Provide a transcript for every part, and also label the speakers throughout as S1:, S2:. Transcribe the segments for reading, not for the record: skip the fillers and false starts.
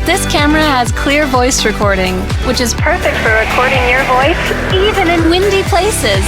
S1: This camera has clear voice recording, which is perfect for recording your voice even in windy places.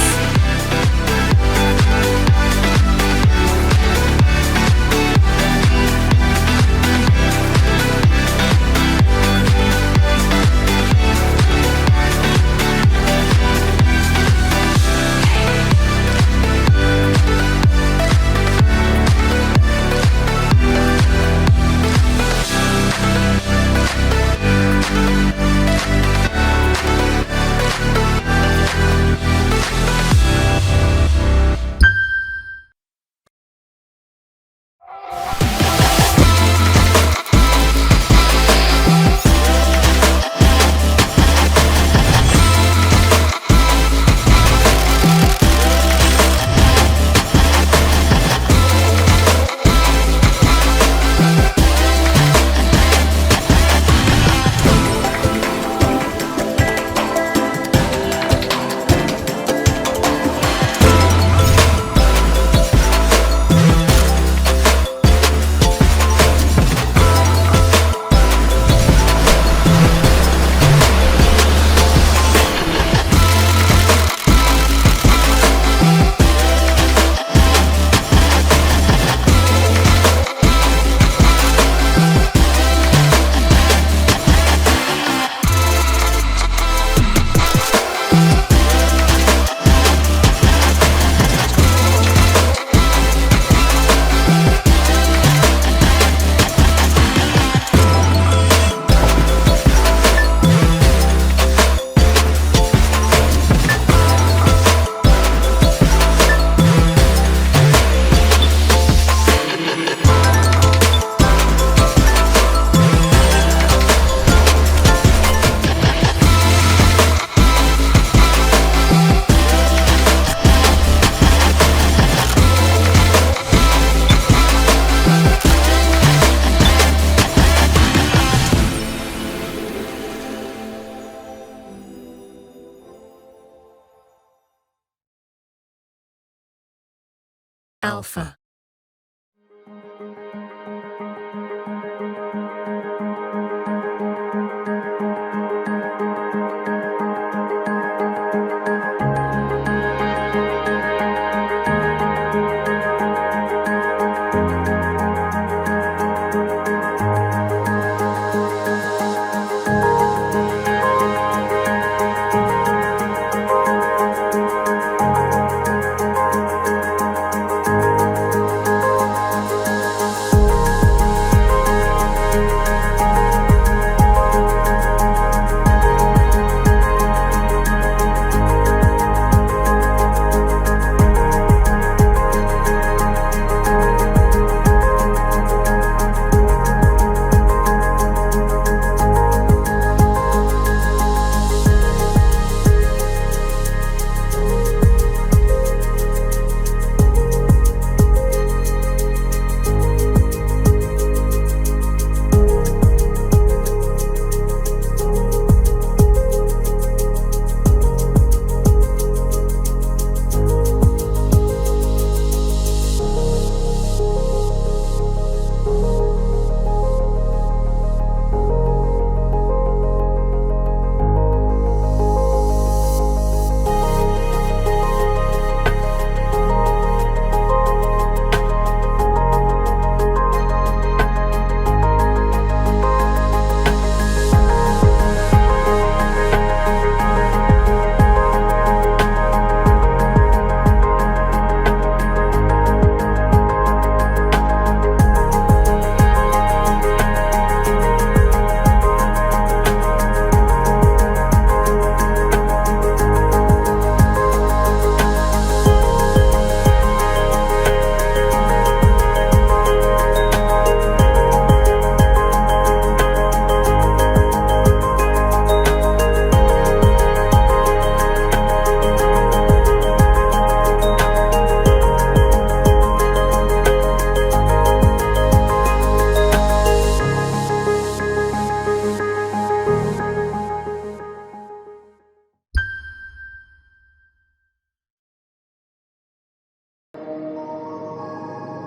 S2: Alpha.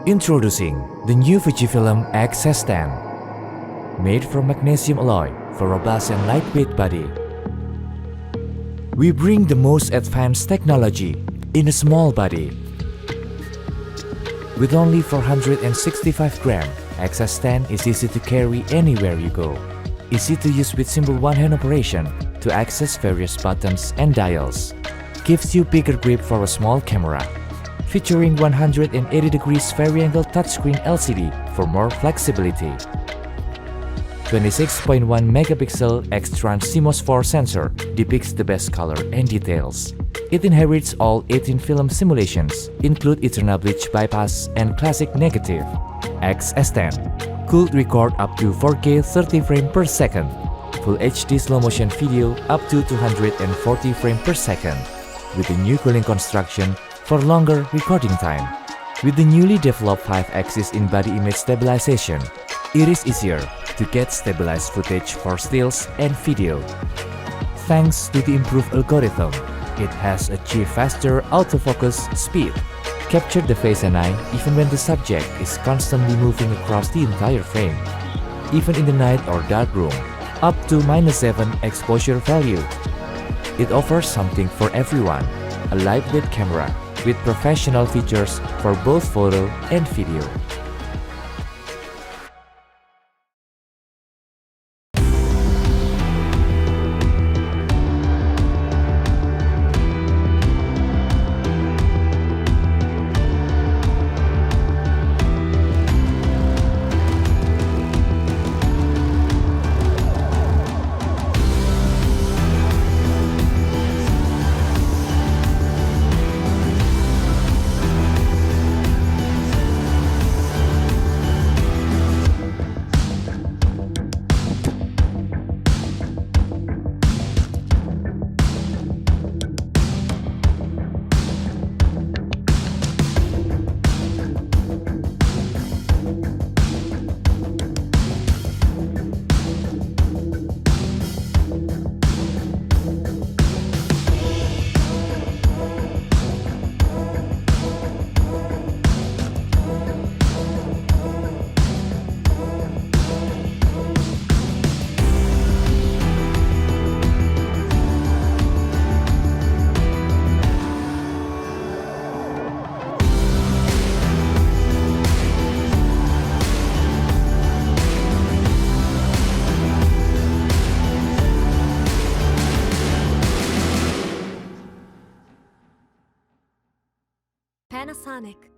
S3: Introducing the new Fujifilm X-S10. Made from magnesium alloy for robust and lightweight body. We bring the most advanced technology in a small body. With only 465 grams, X-S10 is easy to carry anywhere you go. Easy to use with simple one-hand operation to access various buttons and dials. Gives you bigger grip for a small camera. Featuring 180 degrees vari-angle touchscreen LCD for more flexibility. 26.1 megapixel X-Trans CMOS 4 sensor depicts the best color and details. It inherits all 18 film simulations, include eternal bleach bypass and classic negative. X-S10 could record up to 4K 30 frames per second, Full HD slow motion video up to 240 frames per second, with the new cooling construction for longer recording time. With the newly developed 5-axis in-body image stabilization, it is easier to get stabilized footage for stills and video. Thanks to the improved algorithm, it has achieved faster autofocus speed, captured the face and eye even when the subject is constantly moving across the entire frame, even in the night or dark room, up to -7 exposure value. It offers something for everyone, a lightweight camera with professional features for both photo and video.
S2: Panasonic